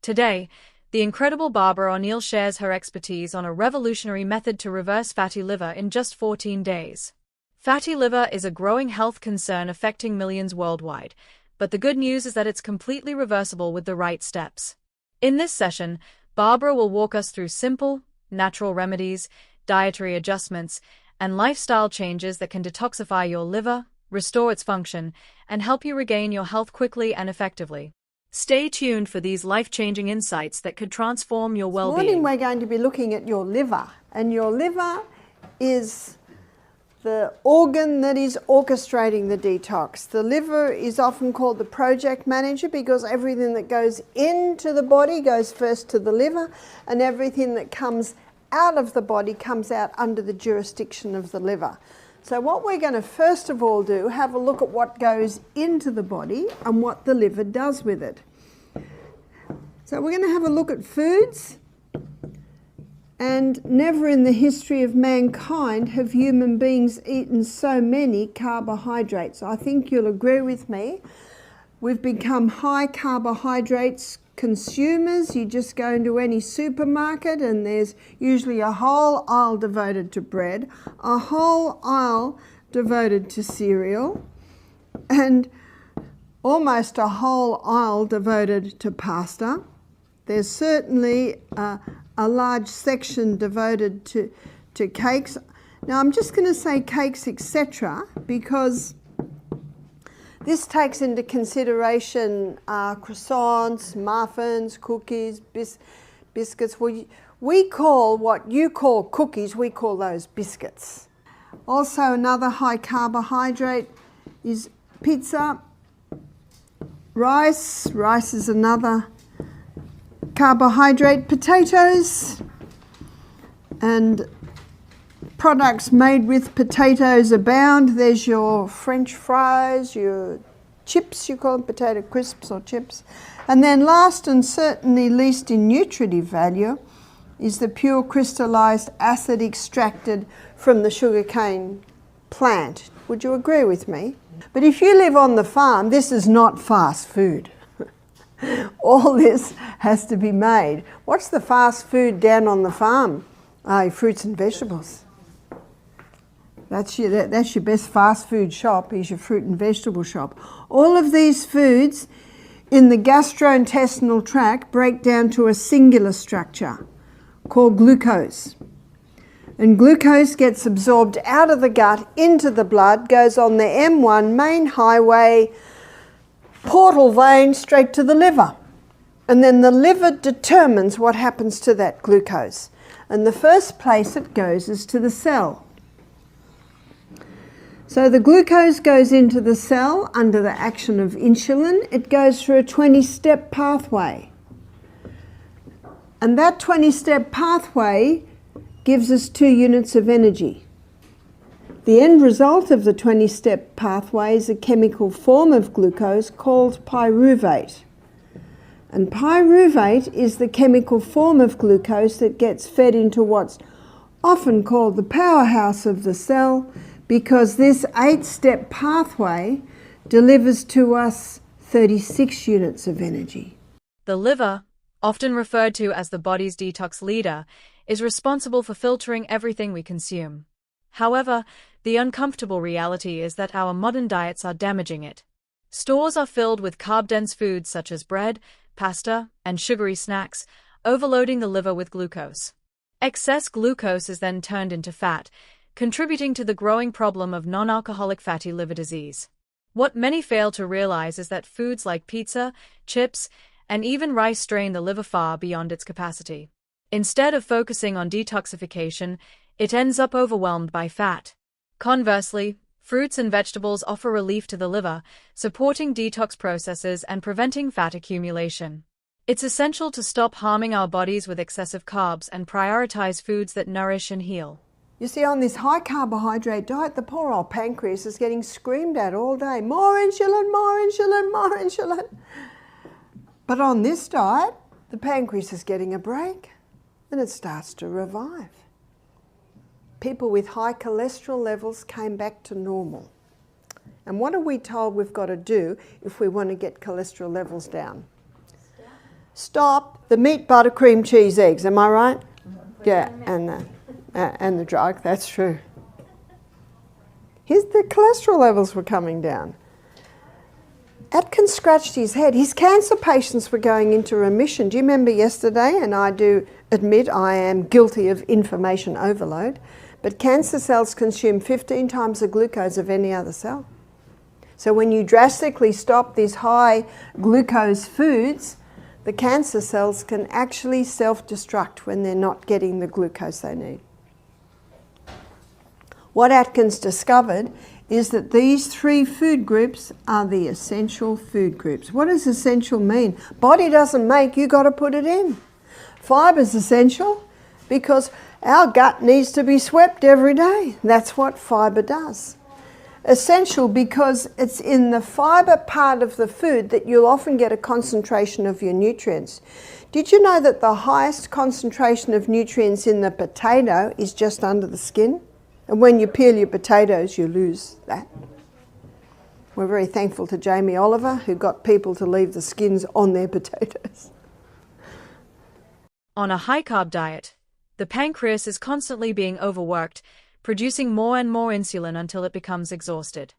Today, the incredible Barbara O'Neill shares her expertise on a revolutionary method to reverse fatty liver in just 14 days. Fatty liver is a growing health concern affecting millions worldwide, but the good news is that it's completely reversible with the right steps. In this session, Barbara will walk us through simple, natural remedies, dietary adjustments, and lifestyle changes that can detoxify your liver, restore its function, and help you regain your health quickly and effectively. Stay tuned for these life-changing insights that could transform your well-being. This morning we're going to be looking at your liver, and your liver is the organ that is orchestrating the detox. The liver is often called the project manager because everything that goes into the body goes first to the liver, and everything that comes out of the body comes out under the jurisdiction of the liver. So what we're going to first of all do, have a look at what goes into the body and what the liver does with it. So we're going to have a look at foods, and never in the history of mankind have human beings eaten so many carbohydrates. I think you'll agree with me. We've become high carbohydrates consumers. You just go into any supermarket and there's usually a whole aisle devoted to bread, a whole aisle devoted to cereal, and almost a whole aisle devoted to pasta. There's certainly a large section devoted to cakes. Now I'm just going to say cakes, etc., because this takes into consideration croissants, muffins, cookies, biscuits. We call what you call cookies, we call those biscuits. Also another high carbohydrate is pizza, rice. Rice is another carbohydrate. Potatoes and products made with potatoes abound. There's your French fries, your chips, you call them potato crisps or chips. And then last and certainly least in nutritive value is the pure crystallized acid extracted from the sugarcane plant. Would you agree with me? But if you live on the farm, this is not fast food. All this has to be made. What's the fast food down on the farm? Fruits and vegetables. That's your best fast food shop, is your fruit and vegetable shop. All of these foods in the gastrointestinal tract break down to a singular structure called glucose. And glucose gets absorbed out of the gut into the blood, goes on the M1 main highway, portal vein straight to the liver. And then the liver determines what happens to that glucose. And the first place it goes is to the cell. So the glucose goes into the cell under the action of insulin. It goes through a 20-step pathway. And that 20-step pathway gives us 2 units of energy. The end result of the 20-step pathway is a chemical form of glucose called pyruvate. And pyruvate is the chemical form of glucose that gets fed into what's often called the powerhouse of the cell, because this 8-step pathway delivers to us 36 units of energy. The liver, often referred to as the body's detox leader, is responsible for filtering everything we consume. However, the uncomfortable reality is that our modern diets are damaging it. Stores are filled with carb-dense foods such as bread, pasta, and sugary snacks, overloading the liver with glucose. Excess glucose is then turned into fat, contributing to the growing problem of non-alcoholic fatty liver disease. What many fail to realize is that foods like pizza, chips, and even rice strain the liver far beyond its capacity. Instead of focusing on detoxification, it ends up overwhelmed by fat. Conversely, fruits and vegetables offer relief to the liver, supporting detox processes and preventing fat accumulation. It's essential to stop harming our bodies with excessive carbs and prioritize foods that nourish and heal. You see, on this high carbohydrate diet, the poor old pancreas is getting screamed at all day. More insulin, more insulin, more insulin. But on this diet, the pancreas is getting a break and it starts to revive. People with high cholesterol levels came back to normal. And what are we told we've got to do if we want to get cholesterol levels down? stop the meat, butter, cream, cheese, eggs. Am I right? Yeah, and the drug, that's true. The cholesterol levels were coming down. Atkins scratched his head. His cancer patients were going into remission. Do you remember yesterday? And I do admit I am guilty of information overload. But cancer cells consume 15 times the glucose of any other cell. So when you drastically stop these high glucose foods, the cancer cells can actually self-destruct when they're not getting the glucose they need. What Atkins discovered is that these 3 food groups are the essential food groups. What does essential mean? Body doesn't make, you got to put it in. Fibre is essential because our gut needs to be swept every day. That's what fibre does. Essential because it's in the fibre part of the food that you'll often get a concentration of your nutrients. Did you know that the highest concentration of nutrients in the potato is just under the skin? And when you peel your potatoes, you lose that. We're very thankful to Jamie Oliver, who got people to leave the skins on their potatoes. On a high-carb diet, the pancreas is constantly being overworked, producing more and more insulin until it becomes exhausted.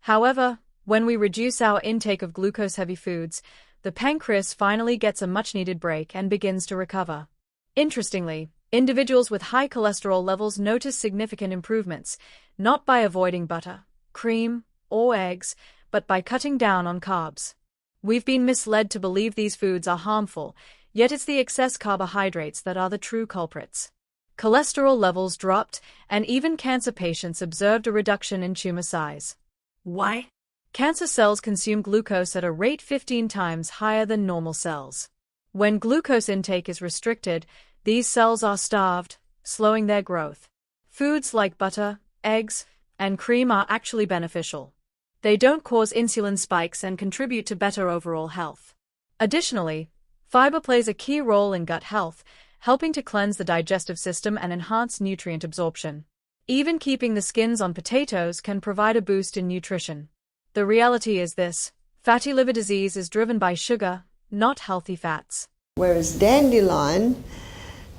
However, when we reduce our intake of glucose-heavy foods, the pancreas finally gets a much-needed break and begins to recover. Interestingly, individuals with high cholesterol levels notice significant improvements, not by avoiding butter, cream, or eggs, but by cutting down on carbs. We've been misled to believe these foods are harmful, yet it's the excess carbohydrates that are the true culprits. Cholesterol levels dropped, and even cancer patients observed a reduction in tumor size. Why? Cancer cells consume glucose at a rate 15 times higher than normal cells. When glucose intake is restricted, these cells are starved, slowing their growth. Foods like butter, eggs, and cream are actually beneficial. They don't cause insulin spikes and contribute to better overall health. Additionally, fiber plays a key role in gut health, helping to cleanse the digestive system and enhance nutrient absorption. Even keeping the skins on potatoes can provide a boost in nutrition. The reality is this: fatty liver disease is driven by sugar, not healthy fats. Whereas dandelion,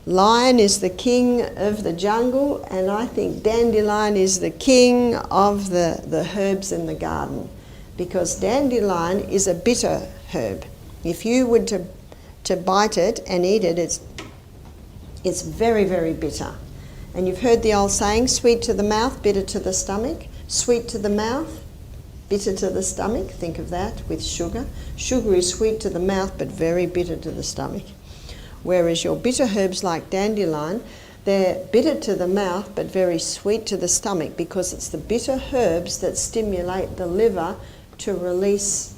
lion is the king of the jungle, and I think dandelion is the king of the herbs in the garden, because dandelion is a bitter herb. If you were to bite it and eat it, it's very, very bitter. And you've heard the old saying, sweet to the mouth, bitter to the stomach. Sweet to the mouth, bitter to the stomach. Think of that with sugar. Sugar is sweet to the mouth but very bitter to the stomach. Whereas your bitter herbs like dandelion, they're bitter to the mouth but very sweet to the stomach, because it's the bitter herbs that stimulate the liver to release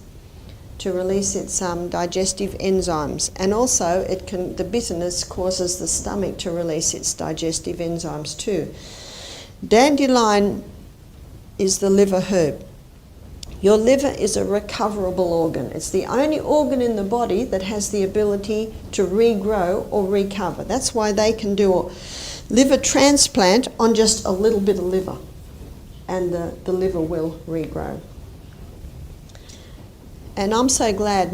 its digestive enzymes, and also the bitterness causes the stomach to release its digestive enzymes too. Dandelion is the liver herb. Your liver is a recoverable organ. It's the only organ in the body that has the ability to regrow or recover. That's why they can do a liver transplant on just a little bit of liver, and the liver will regrow. And I'm so glad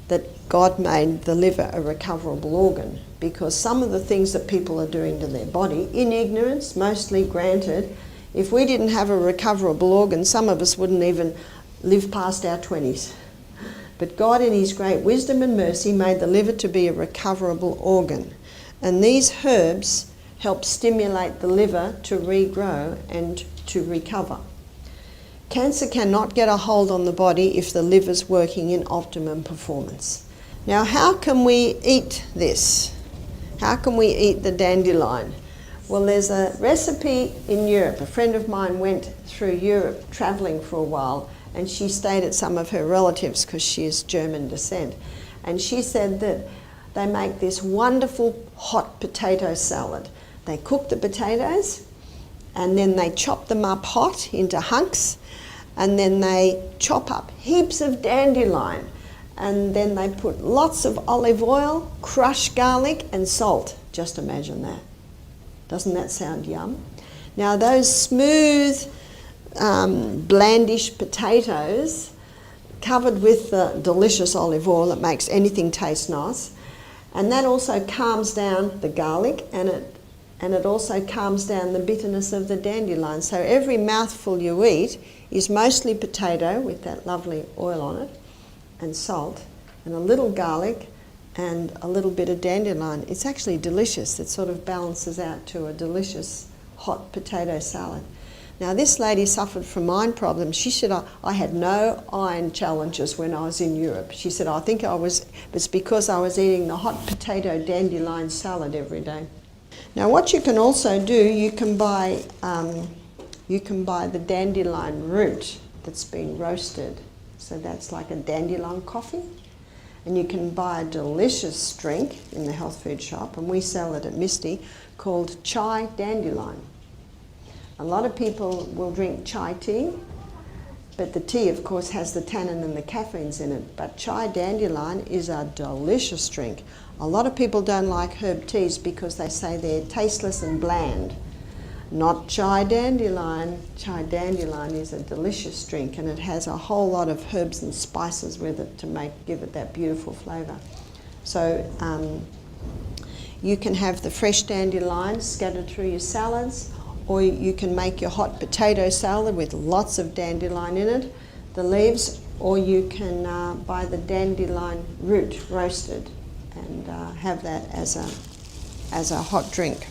that God made the liver a recoverable organ, because some of the things that people are doing to their body, in ignorance, mostly granted, if we didn't have a recoverable organ, some of us wouldn't even live past our 20s. But God, in His great wisdom and mercy, made the liver to be a recoverable organ. And these herbs help stimulate the liver to regrow and to recover. Cancer cannot get a hold on the body if the liver's working in optimum performance. Now, how can we eat this? How can we eat the dandelion? Well, there's a recipe in Europe. A friend of mine went through Europe travelling for a while, and she stayed at some of her relatives because she is German descent. And she said that they make this wonderful hot potato salad. They cook the potatoes, and then they chop them up hot into hunks, and then they chop up heaps of dandelion, and then they put lots of olive oil, crushed garlic and salt. Just imagine that. Doesn't that sound yum? Now those smooth, blandish potatoes, covered with the delicious olive oil that makes anything taste nice. And that also calms down the garlic, and it also calms down the bitterness of the dandelion. So every mouthful you eat is mostly potato with that lovely oil on it, and salt, and a little garlic, and a little bit of dandelion. It's actually delicious. It sort of balances out to a delicious hot potato salad. Now, this lady suffered from iron problems. She said, I had no iron challenges when I was in Europe. She said, I think it's because I was eating the hot potato dandelion salad every day. Now, what you can also do, you can buy the dandelion root that's been roasted. So that's like a dandelion coffee. And you can buy a delicious drink in the health food shop, and we sell it at Misty, called chai dandelion. A lot of people will drink chai tea, but the tea, of course, has the tannin and the caffeines in it. But chai dandelion is a delicious drink. A lot of people don't like herb teas because they say they're tasteless and bland. Not chai dandelion. Chai dandelion is a delicious drink, and it has a whole lot of herbs and spices with it to give it that beautiful flavour. So you can have the fresh dandelion scattered through your salads, or you can make your hot potato salad with lots of dandelion in it, the leaves, or you can buy the dandelion root roasted and have that as a hot drink.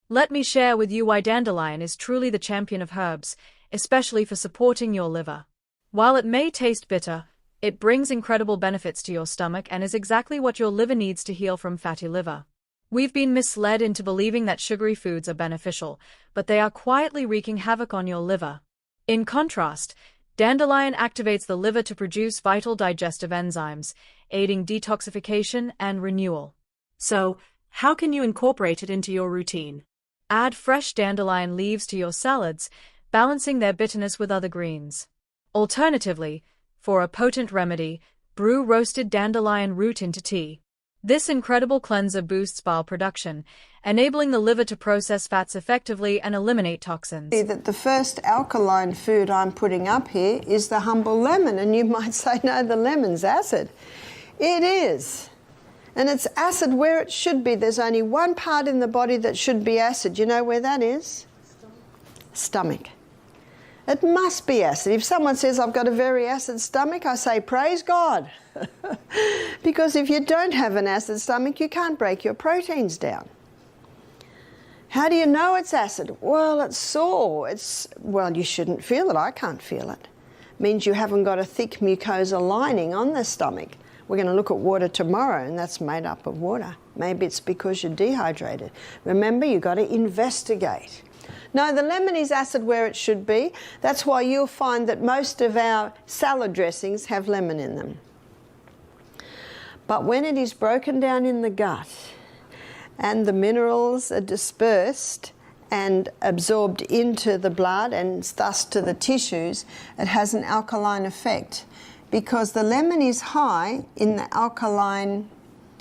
Let me share with you why dandelion is truly the champion of herbs, especially for supporting your liver. While it may taste bitter, it brings incredible benefits to your stomach and is exactly what your liver needs to heal from fatty liver. We've been misled into believing that sugary foods are beneficial, but they are quietly wreaking havoc on your liver. In contrast, dandelion activates the liver to produce vital digestive enzymes, aiding detoxification and renewal. So, how can you incorporate it into your routine? Add fresh dandelion leaves to your salads, balancing their bitterness with other greens. Alternatively, for a potent remedy, brew roasted dandelion root into tea. This incredible cleanser boosts bile production, enabling the liver to process fats effectively and eliminate toxins. That the first alkaline food I'm putting up here is the humble lemon, and you might say, no, the lemon's acid. It is. And it's acid where it should be. There's only one part in the body that should be acid. You know where that is? Stomach. It must be acid. If someone says, I've got a very acid stomach, I say, praise God. Because if you don't have an acid stomach, you can't break your proteins down. How do you know it's acid? Well, it's sore. Well, you shouldn't feel it. I can't feel it. It means you haven't got a thick mucosa lining on the stomach. We're going to look at water tomorrow, and that's made up of water. Maybe it's because you're dehydrated. Remember, you've got to investigate. No, the lemon is acid where it should be. That's why you'll find that most of our salad dressings have lemon in them. But when it is broken down in the gut and the minerals are dispersed and absorbed into the blood and thus to the tissues, it has an alkaline effect, because the lemon is high in the alkaline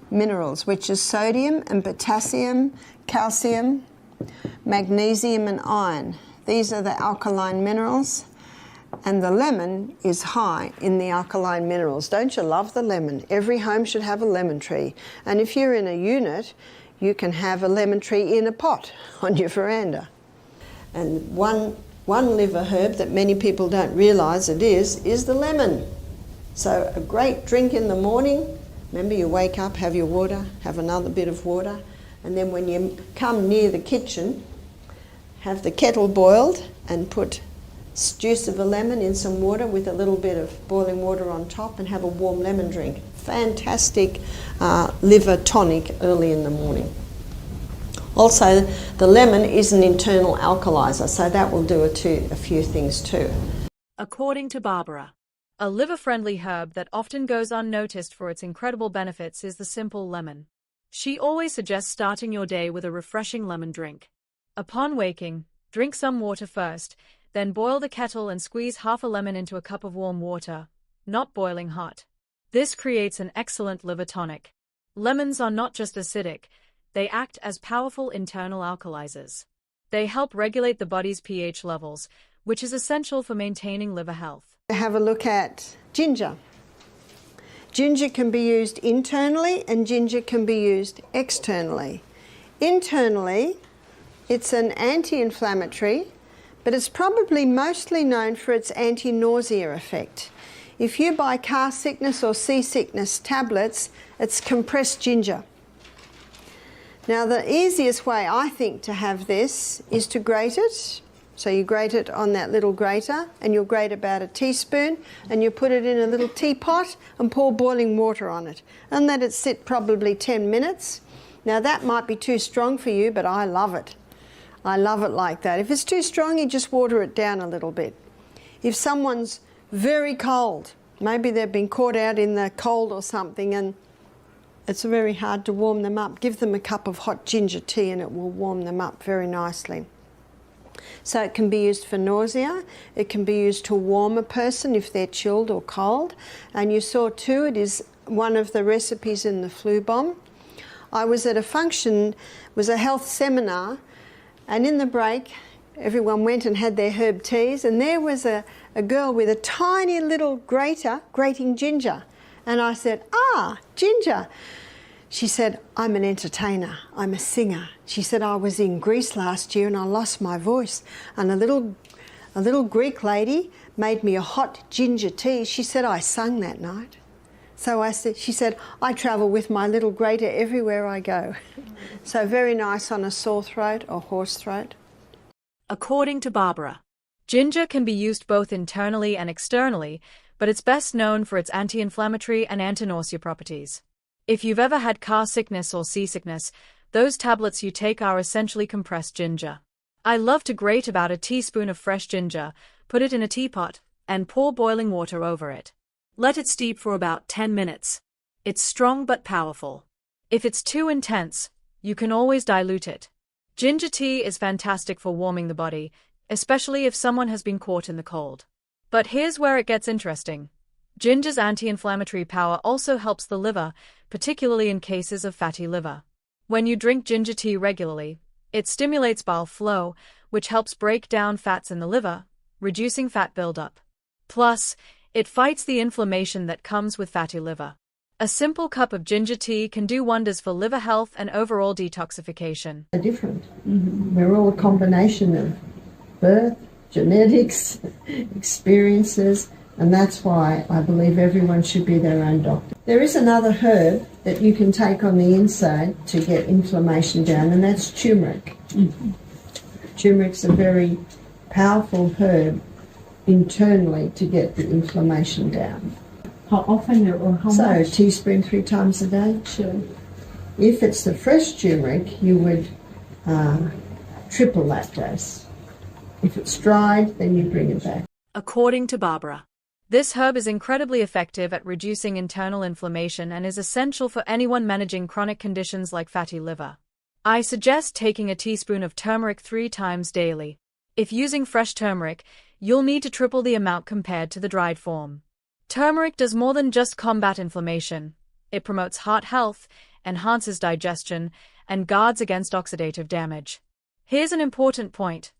minerals, which is sodium and potassium, calcium, magnesium and iron. These are the alkaline minerals, and the lemon is high in the alkaline minerals. Don't you love the lemon? Every home should have a lemon tree. And if you're in a unit, you can have a lemon tree in a pot on your veranda. And one liver herb that many people don't realise it is the lemon. So a great drink in the morning. Remember, you wake up, have your water, have another bit of water, and then when you come near the kitchen, have the kettle boiled and put juice of a lemon in some water with a little bit of boiling water on top, and have a warm lemon drink. Fantastic liver tonic early in the morning. Also, the lemon is an internal alkalizer, so that will do a few things too. According to Barbara, a liver-friendly herb that often goes unnoticed for its incredible benefits is the simple lemon. She always suggests starting your day with a refreshing lemon drink. Upon waking, drink some water first, then boil the kettle and squeeze half a lemon into a cup of warm water, not boiling hot. This creates an excellent liver tonic. Lemons are not just acidic, they act as powerful internal alkalizers. They help regulate the body's pH levels, which is essential for maintaining liver health. Have a look at ginger. Ginger can be used internally and ginger can be used externally. Internally, it's an anti-inflammatory, but it's probably mostly known for its anti-nausea effect. If you buy car sickness or seasickness tablets, it's compressed ginger. Now the easiest way I think to have this is to grate it. So you grate it on that little grater and you'll grate about a teaspoon and you put it in a little teapot and pour boiling water on it and let it sit probably 10 minutes. Now that might be too strong for you, but I love it. I love it like that. If it's too strong, you just water it down a little bit. If someone's very cold, maybe they've been caught out in the cold or something and it's very hard to warm them up, give them a cup of hot ginger tea and it will warm them up very nicely. So it can be used for nausea, it can be used to warm a person if they're chilled or cold. And you saw too, it is one of the recipes in the flu bomb. I was at a function, it was a health seminar, and in the break everyone went and had their herb teas and there was a girl with a tiny little grater grating ginger. And I said, ginger. She said, I'm an entertainer, I'm a singer. She said, I was in Greece last year and I lost my voice. And a little Greek lady made me a hot ginger tea. She said, I sung that night. So she said, I travel with my little grater everywhere I go. So very nice on a sore throat or hoarse throat. According to Barbara, ginger can be used both internally and externally, but it's best known for its anti-inflammatory and anti-nausea properties. If you've ever had car sickness or seasickness, those tablets you take are essentially compressed ginger. I love to grate about a teaspoon of fresh ginger, put it in a teapot, and pour boiling water over it. Let it steep for about 10 minutes. It's strong but powerful. If it's too intense, you can always dilute it. Ginger tea is fantastic for warming the body, especially if someone has been caught in the cold. But here's where it gets interesting. Ginger's anti-inflammatory power also helps the liver, particularly in cases of fatty liver. When you drink ginger tea regularly, it stimulates bile flow, which helps break down fats in the liver, reducing fat buildup. Plus, it fights the inflammation that comes with fatty liver. A simple cup of ginger tea can do wonders for liver health and overall detoxification. They're different. We're all a combination of birth, genetics, experiences, and that's why I believe everyone should be their own doctor. There is another herb that you can take on the inside to get inflammation down, and that's turmeric. Turmeric's a very powerful herb internally to get the inflammation down. How often or how much? So a teaspoon 3 times a day. Sure. If it's the fresh turmeric, you would triple that dose. If it's dried, then you bring it back. According to Barbara, this herb is incredibly effective at reducing internal inflammation and is essential for anyone managing chronic conditions like fatty liver. I suggest taking a teaspoon of turmeric 3 times daily. If using fresh turmeric, you'll need to triple the amount compared to the dried form. Turmeric does more than just combat inflammation. It promotes heart health, enhances digestion, and guards against oxidative damage. Here's an important point.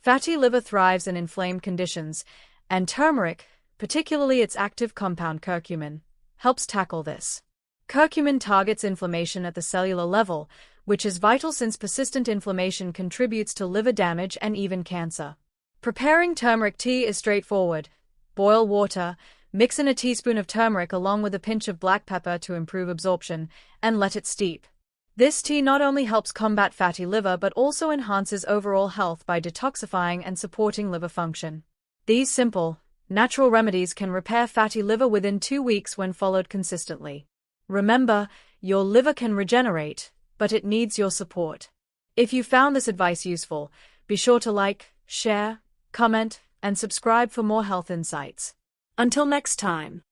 Fatty liver thrives in inflamed conditions, and turmeric, particularly its active compound curcumin, helps tackle this. Curcumin targets inflammation at the cellular level, which is vital since persistent inflammation contributes to liver damage and even cancer. Preparing turmeric tea is straightforward. Boil water, mix in a teaspoon of turmeric along with a pinch of black pepper to improve absorption, and let it steep. This tea not only helps combat fatty liver but also enhances overall health by detoxifying and supporting liver function. These simple, natural remedies can repair fatty liver within 2 weeks when followed consistently. Remember, your liver can regenerate, but it needs your support. If you found this advice useful, be sure to like, share, comment, and subscribe for more health insights. Until next time.